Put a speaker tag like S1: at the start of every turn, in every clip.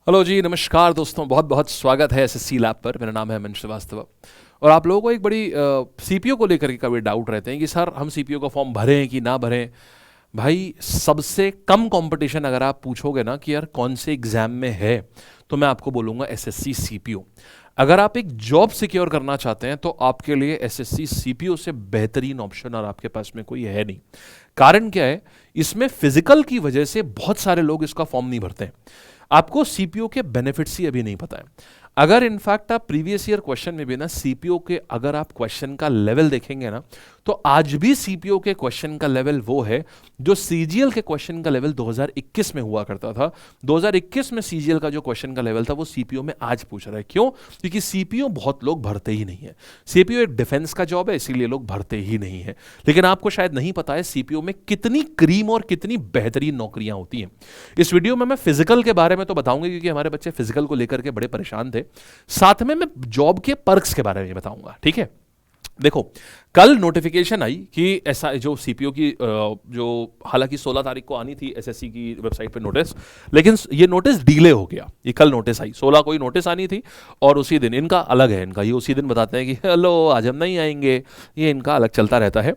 S1: Hello जी, नमस्कार दोस्तों, बहुत बहुत स्वागत है एसएससी लैब पर। मेरा नाम है अमन श्रीवास्तव। और आप लोगों को एक बड़ी सीपीओ को लेकर के कभी डाउट रहते हैं कि सर हम सीपीओ का फॉर्म भरें कि ना भरें। भाई, सबसे कम कंपटीशन अगर आप पूछोगे ना कि यार कौन से एग्जाम में है, तो मैं आपको बोलूँगा एसएससी सीपीओ। अगर आप एक जॉब सिक्योर करना चाहते हैं तो आपके लिए एसएससी सीपीओ से बेहतरीन ऑप्शन और आपके पास में कोई है नहीं। कारण क्या है, इसमें फिजिकल की वजह से बहुत सारे लोग इसका फॉर्म नहीं भरते हैं। आपको सीपीओ के बेनिफिट्स ही अभी नहीं पता है। अगर इनफैक्ट आप प्रीवियस ईयर क्वेश्चन में भी ना सीपीओ के अगर आप क्वेश्चन का लेवल देखेंगे ना, तो आज भी सीपीओ के क्वेश्चन का लेवल वो है जो सीजीएल के क्वेश्चन का लेवल 2021 में हुआ करता था। 2021 में सीजीएल का जो क्वेश्चन का लेवल था वो सीपीओ में आज पूछ रहा है। क्यों? क्योंकि सीपीओ बहुत लोग भरते ही नहीं है। सीपीओ एक डिफेंस का जॉब है, इसीलिए लोग भरते ही नहीं है। लेकिन आपको शायद नहीं पता है सीपीओ में कितनी क्रीम और कितनी बेहतरीन नौकरियां होती हैं। इस वीडियो में मैं फिजिकल के बारे में तो बताऊंगा क्योंकि हमारे बच्चे फिजिकल को लेकर के बड़े परेशान थे। साथ में मैं जॉब के पर्क्स के बारे में बताऊंगा। ठीक है, देखो, कल नोटिफिकेशन आई कि ऐसा जो सीपीओ की जो हालांकि 16 तारीख को आनी थी एसएससी की वेबसाइट पे नोटिस, लेकिन ये नोटिस डिले हो गया। ये कल नोटिस आई, 16 को ही नोटिस आनी थी और उसी दिन इनका अलग है। इनका ये उसी दिन बताते हैं कि हेलो आज हम नहीं आएंगे, ये इनका अलग चलता रहता है।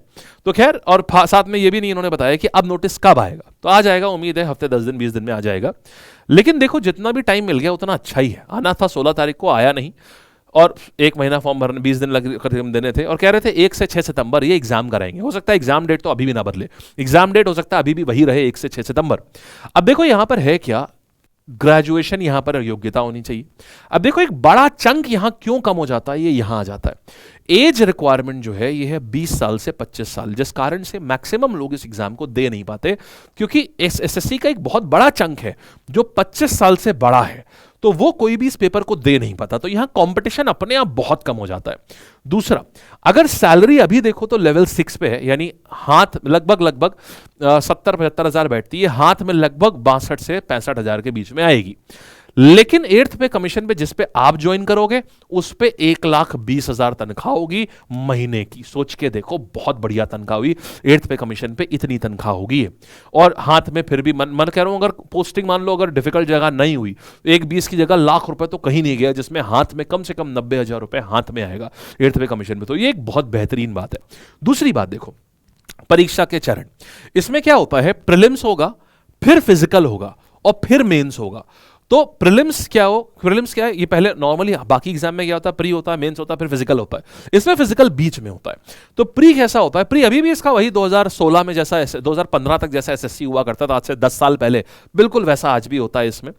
S1: तो खैर, और साथ में ये भी नहीं इन्होंने बताया कि अब नोटिस कब आएगा। तो आ जाएगा, उम्मीद है हफ्ते 10 दिन 20 दिन में आ जाएगा। लेकिन देखो, जितना भी टाइम मिल गया उतना अच्छा ही है। आना था 16 तारीख को, आया नहीं, और एक महीना फॉर्म भरने 20 दिन लग देने थे। और कह रहे थे 1 से 6 सितंबर ये एग्जाम कराएंगे। हो सकता है एग्जाम डेट तो अभी भी ना बदले, एग्जाम डेट हो सकता है अभी भी वही रहे, 1 से 6 सितंबर। अब देखो यहां पर है क्या, ग्रेजुएशन यहां पर योग्यता होनी चाहिए। अब देखो एक बड़ा चंक यहां क्यों कम हो जाता है, ये यहां आ जाता है। एज रिक्वायरमेंट जो है ये है 20 साल से 25 साल, जिस कारण से मैक्सिमम लोग इस एग्जाम को दे नहीं पाते, क्योंकि एसएससी का एक बहुत बड़ा चंक है जो 25 साल से बड़ा है, तो वो कोई भी इस पेपर को दे नहीं पाता। तो यहां कंपटीशन अपने आप बहुत कम हो जाता है। दूसरा, अगर सैलरी अभी देखो तो लेवल 6 पे है, यानी हाथ लगभग 70-75 हजार बैठती है, हाथ में लगभग 62 से 65 हजार के बीच में आएगी। लेकिन 8th पे कमीशन पे जिस पे आप ज्वाइन करोगे उस पे 1,20,000 तनख्वाह होगी महीने की। सोच के देखो, बहुत बढ़िया तनख्वाह हुई। 8th पे कमीशन पे इतनी तनख्वाह होगी। और हाथ में फिर भी मन कह रहा हूं, अगर पोस्टिंग मान लो अगर डिफिकल्ट जगह नहीं हुई, 1,20 की जगह लाख रुपए तो कहीं नहीं गया, जिसमें हाथ में कम से कम 90,000 रुपए हाथ में आएगा 8th पे कमीशन में। तो ये एक बहुत बेहतरीन बात है। दूसरी बात देखो, परीक्षा के चरण। इसमें क्या होता है, प्रीलिम्स होगा, फिर फिजिकल होगा और फिर मेंस होगा। तो प्रीलिम्स क्या है, ये पहले नॉर्मली बाकी एग्जाम में क्या होता है, प्री होता है, मेंस होता है, फिर फिजिकल होता है। इसमें फिजिकल बीच में होता है। तो प्री कैसा होता है, प्री अभी भी इसका वही 2016 में जैसा 2015 तक जैसा एसएससी हुआ करता था, आज से 10 साल पहले, बिल्कुल वैसा आज भी होता है इसमें।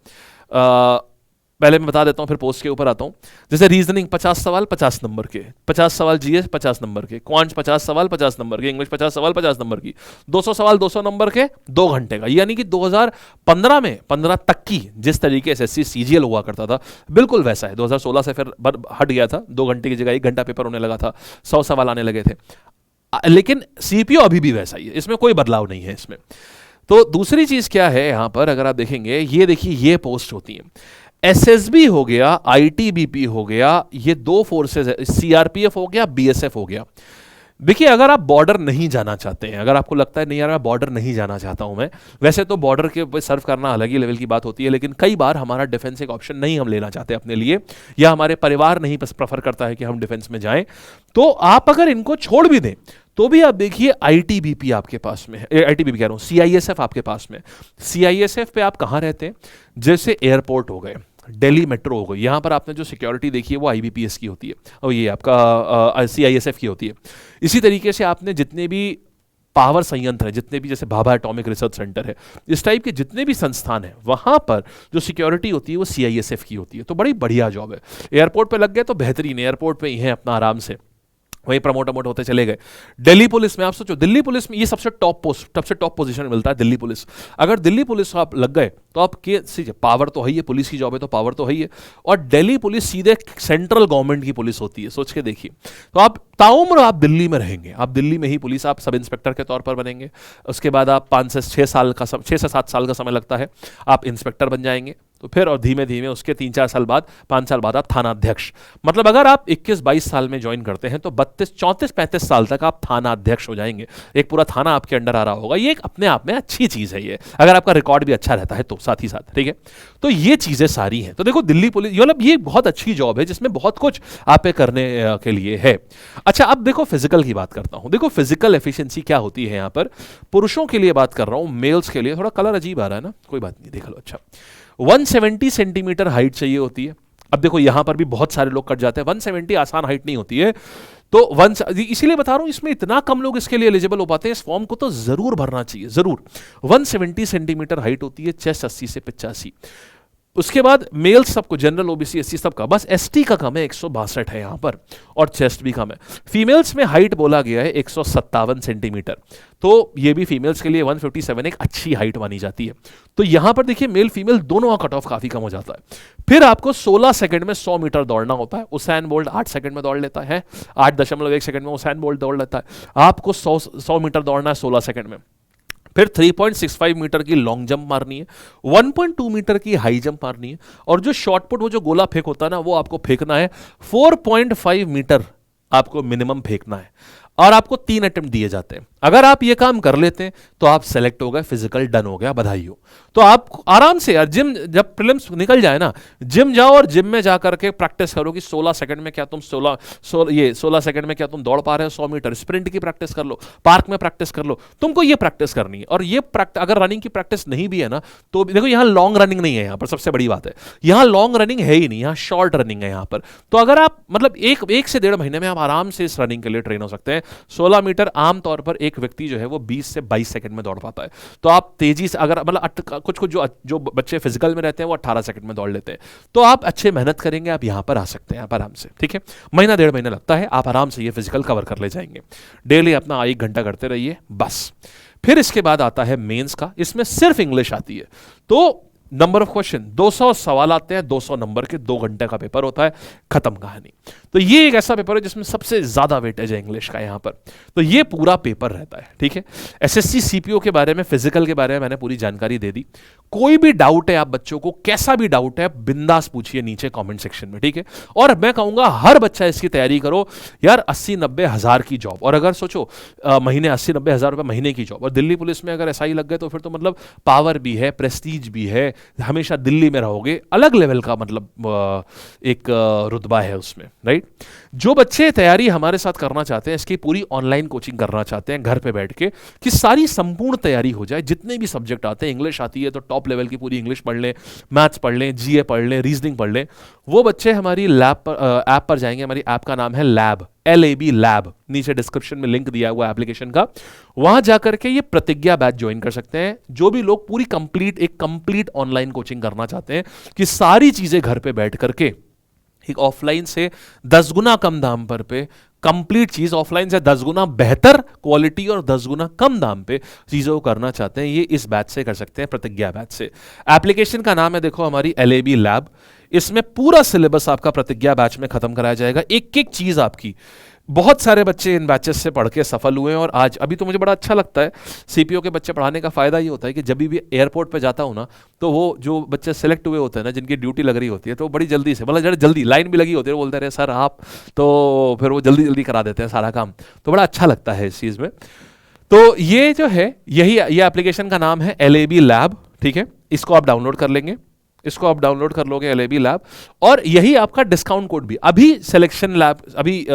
S1: पहले मैं बता देता हूं, फिर पोस्ट के ऊपर आता हूं। जैसे रीजनिंग 50 सवाल 50 नंबर के, 50 सवाल जीएस 50 नंबर के, क्वांट 50 सवाल 50 नंबर के, इंग्लिश 50 सवाल 50 नंबर की, 200 सवाल 200 नंबर के, 2 घंटे का। यानी कि 2015 में 15 तक की जिस तरीके एसएससी सीजीएल हुआ करता था, बिल्कुल वैसा है। 2016 से फिर हट गया था, 2 घंटे की जगह 1 घंटा पेपर होने लगा था, 100 सवाल आने लगे थे। लेकिन सीपीओ अभी भी वैसा ही है, इसमें कोई बदलाव नहीं है इसमें। तो दूसरी चीज क्या है यहां पर, अगर आप देखेंगे, ये देखिए ये पोस्ट होती है। एसएसबी हो गया, आईटीबीपी हो गया, ये 2 फोर्सेस है, सीआरपीएफ हो गया, बीएसएफ हो गया। देखिए, अगर आप बॉर्डर नहीं जाना चाहते हैं, अगर आपको लगता है नहीं यार मैं बॉर्डर नहीं जाना चाहता हूं, मैं वैसे तो बॉर्डर के सर्व करना अलग ही लेवल की बात होती है, लेकिन कई बार हमारा डिफेंस एक ऑप्शन नहीं हम लेना चाहते अपने लिए, या हमारे परिवार नहीं प्रेफर करता है कि हम डिफेंस में जाएं, तो आप अगर इनको छोड़ भी दें तो भी आप देखिए आईटीबीपी आपके पास में है, आईटीबीपी कह रहा हूं, सीआईएसएफ आपके पास में। सीआईएसएफ पे आप कहां रहते हैं, जैसे एयरपोर्ट हो गए, दिल्ली मेट्रो हो गई, यहां पर आपने जो सिक्योरिटी देखी है वो आईबीपीएस की होती है और ये आपका सीआईएसएफ की होती है। इसी तरीके से आपने जितने भी पावर संयंत्र है, जितने भी जैसे भाभा एटॉमिक रिसर्च सेंटर है, इस टाइप के जितने भी संस्थान है, वहां पर जो सिक्योरिटी होती है वो सीआईएसएफ की होती है। तो बड़ी बढ़िया जॉब है। एयरपोर्ट पे लग गए तो बेहतरीन, एयरपोर्ट पे ही है अपना आराम से, वही प्रमोट होते चले गए। दिल्ली पुलिस में आप सोचो, दिल्ली पुलिस में ये सबसे टॉप पोस्ट, सबसे टॉप पोजीशन मिलता है दिल्ली पुलिस। अगर दिल्ली पुलिस आप लग गए तो आपके पावर तो है ही है, पुलिस की जॉब है तो पावर तो है ही है। और दिल्ली पुलिस सीधे सेंट्रल गवर्नमेंट की पुलिस होती है, सोच के देखिए। तो आप ताउम्र आप दिल्ली में रहेंगे, आप दिल्ली में ही पुलिस, आप सब इंस्पेक्टर के तौर पर बनेंगे। उसके बाद आप 5 से 6 साल का 6 से 7 साल का समय लगता है, आप इंस्पेक्टर बन जाएंगे। तो फिर और धीमे धीमे उसके 3-4 साल बाद, 5 साल बाद आप थाना अध्यक्ष। मतलब अगर आप 21-22 साल में ज्वाइन करते हैं तो 32-34-35 साल तक आप थाना अध्यक्ष हो जाएंगे, एक पूरा थाना आपके अंडर आ रहा होगा। ये एक अपने आप में अच्छी चीज है ये, अगर आपका रिकॉर्ड भी अच्छा रहता है तो साथ ही साथ, ठीक है। तो ये चीजें सारी हैं। तो देखो दिल्ली पुलिस मतलब ये बहुत अच्छी जॉब है जिसमें बहुत कुछ आप पे करने के लिए है। अच्छा अब देखो फिजिकल की बात करता हूं। देखो फिजिकल एफिशिएंसी क्या होती है यहां पर, पुरुषों के लिए बात कर रहा हूं, मेल्स के लिए। थोड़ा कलर अजीब आ रहा है ना, कोई बात नहीं, देख लो। अच्छा 170 सेंटीमीटर हाइट चाहिए होती है। अब देखो यहां पर भी बहुत सारे लोग कट जाते हैं, 170 आसान हाइट नहीं होती है। तो इसीलिए बता रहा हूं इसमें इतना कम लोग इसके लिए एलिजिबल हो पाते हैं। इस फॉर्म को तो जरूर भरना चाहिए, जरूर। 170 सेंटीमीटर हाइट होती है, चेस्ट 80 से 85। उसके बाद मेल्स सबको, जनरल, ओबीसी, एससी सबका, बस एसटी का कम है 162 है यहां पर, और चेस्ट भी कम है। फीमेल्स में हाइट बोला गया है 157 सेंटीमीटर, तो ये भी फीमेल्स के लिए 157 एक अच्छी हाइट मानी जाती है। तो यहां पर देखिए मेल फीमेल दोनों का कट ऑफ काफी कम हो जाता है। फिर आपको 16 सेकंड में 100 मीटर दौड़ना होता है। उसैन बोल्ट 8 सेकंड में दौड़ लेता है, 8.1 सेकंड में उसैन बोल्ट दौड़ लेता है। आपको 100 मीटर दौड़ना है 16 सेकंड में। फिर 3.65 मीटर की लॉन्ग जंप मारनी है, 1.2 मीटर की हाई जंप मारनी है, और जो शॉर्ट पुट, वो जो गोला फेंक होता है ना, वो आपको फेंकना है 4.5 मीटर आपको मिनिमम फेंकना है, और आपको 3 अटेम्प्ट दिए जाते हैं। अगर आप ये काम कर लेते हैं तो आप सेलेक्ट हो गए, फिजिकल डन हो गया, बधाई हो। तो आप आराम से यार, जिम जब प्रीलिम्स निकल जाए ना, जिम जाओ और जिम में जाकर के प्रैक्टिस करो कि 16 सेकंड में क्या तुम 16 सेकंड में क्या तुम दौड़ पा रहे हो 100 मीटर। स्प्रिंट की प्रैक्टिस कर लो, पार्क में प्रैक्टिस कर लो, तुमको ये प्रैक्टिस करनी है। और ये अगर रनिंग की प्रैक्टिस नहीं भी है ना, तो देखो यहाँ लॉन्ग रनिंग नहीं है, यहाँ पर सबसे बड़ी बात है, यहाँ लॉन्ग रनिंग है ही नहीं, यहाँ शॉर्ट रनिंग है यहाँ पर। तो अगर आप मतलब एक से 1.5 महीने में आप आराम से इस रनिंग के लिए ट्रेन हो सकते हैं। 16 मीटर आमतौर पर एक व्यक्ति जो है वो 20 से 22 सेकंड में दौड़ पाता है। तो आप तेजी से, अगर मतलब कुछ जो बच्चे फिजिकल में रहते हैं वो 18 सेकंड में दौड़ लेते हैं। तो आप अच्छे मेहनत करेंगे, आप यहां पर आ सकते हैं आप आराम से, ठीक है। महीना 1.5 महीना लगता है, आप आराम से ये फिजिकल कवर कर ले जाएंगे। डेली अपना 1 घंटा करते रहिए बस। फिर इसके बाद आता है मेंस का, इसमें सिर्फ इंग्लिश आती है। तो नंबर ऑफ क्वेश्चन 200 सवाल आते हैं, 200 नंबर के, 2 घंटे का पेपर होता है, खत्म कहानी। तो ये एक ऐसा पेपर है जिसमें सबसे ज्यादा वेटेज है इंग्लिश का यहां पर। तो ये पूरा पेपर रहता है, ठीक है। एसएससी सीपीओ के बारे में, फिजिकल के बारे में मैंने पूरी जानकारी दे दी। कोई भी डाउट है आप बच्चों को, कैसा भी डाउट है, बिंदास पूछिए नीचे कमेंट सेक्शन में, ठीक है। और मैं कहूंगा हर बच्चा इसकी तैयारी करो यार। 80-90 हजार की जॉब, और अगर सोचो महीने 80-90 हजार रुपए महीने की जॉब, और दिल्ली पुलिस में अगर एसआई लग गए तो फिर तो मतलब पावर भी है, प्रेस्टीज भी है, हमेशा दिल्ली में रहोगे, अलग लेवल का मतलब एक रुतबा है उसमें, राइट। जो बच्चे तैयारी हमारे साथ करना चाहते हैं, इसकी पूरी ऑनलाइन कोचिंग करना चाहते हैं घर पे बैठ के, कि सारी संपूर्ण तैयारी हो जाए, जितने भी सब्जेक्ट आते हैं, इंग्लिश आती है तो टॉप लेवल की पूरी इंग्लिश पढ़ लें, मैथ्स पढ़ लें, जीए पढ़ लें, रीजनिंग पढ़ लें, वो बच्चे हमारी ऐप पर जाएंगे। हमारी ऐप का नाम है लैब, LAB लैब, नीचे डिस्क्रिप्शन में लिंक दिया हुआ है एप्लीकेशन का। वहां जाकर के ये प्रतिज्ञा बैच ज्वाइन कर सकते हैं। जो भी लोग पूरी एक कंप्लीट ऑनलाइन कोचिंग करना चाहते हैं, कि सारी चीजें घर पे बैठ करके एक ऑफलाइन से 10 गुना कम दाम पर पे कंप्लीट चीज, ऑफलाइन से 10 गुना बेहतर क्वालिटी और 10 गुना कम दाम पे चीजों को करना चाहते हैं, ये इस बैच से कर सकते हैं, प्रतिज्ञा बैच से। एप्लीकेशन का नाम है देखो हमारी LAB लैब। इसमें पूरा सिलेबस आपका प्रतिज्ञा बैच में खत्म कराया जाएगा, एक एक चीज आपकी। बहुत सारे बच्चे इन बैचेस से पढ़ के सफल हुए हैं, और आज अभी तो मुझे बड़ा अच्छा लगता है। सीपीओ के बच्चे पढ़ाने का फायदा ये होता है कि जब भी एयरपोर्ट पे जाता हूँ ना, तो वो जो बच्चे सेलेक्ट हुए होते हैं ना, जिनकी ड्यूटी लग रही होती है, तो बड़ी जल्दी से, मतलब जल्दी लाइन भी लगी होती है, वो बोलते रहे सर आप, तो फिर वो जल्दी जल्दी करा देते हैं सारा काम। तो बड़ा अच्छा लगता है इस चीज़ में। तो ये जो है, ये एप्लीकेशन का नाम है LAB लैब, ठीक है। इसको आप डाउनलोड कर लेंगे, इसको आप डाउनलोड कर लोगे LAB लैब, और यही आपका डिस्काउंट कोड भी। अभी सिलेक्शन लैब, अभी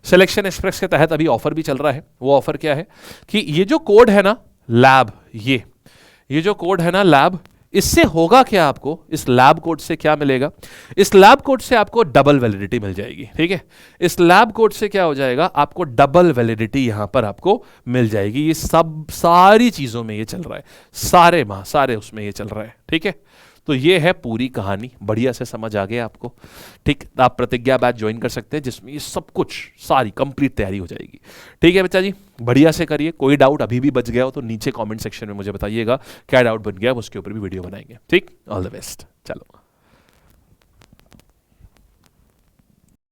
S1: सिलेक्शन एक्सप्रेस के तहत अभी ऑफर भी चल रहा है। वो ऑफर क्या है कि ये जो कोड है ना लैब, ये जो कोड है ना लैब, इससे होगा क्या, आपको इस लैब कोड से क्या मिलेगा? इस लैब कोड से आपको डबल वैलिडिटी मिल जाएगी, ठीक है। इस लैब कोड से क्या हो जाएगा, आपको डबल वैलिडिटी यहां पर आपको मिल जाएगी। ये सब सारी चीजों में ये चल रहा है, सारे उसमें ये चल रहा है, ठीक है। तो ये है पूरी कहानी, बढ़िया से समझ आ गया आपको, ठीक। आप प्रतिज्ञा बैच ज्वाइन कर सकते हैं, जिसमें ये सब कुछ सारी कंप्लीट तैयारी हो जाएगी, ठीक है बच्चा जी। बढ़िया से करिए। कोई डाउट अभी भी बच गया हो तो नीचे कमेंट सेक्शन में मुझे बताइएगा, क्या डाउट बन गया उसके ऊपर भी वीडियो बनाएंगे, ठीक। ऑल द बेस्ट, चलो।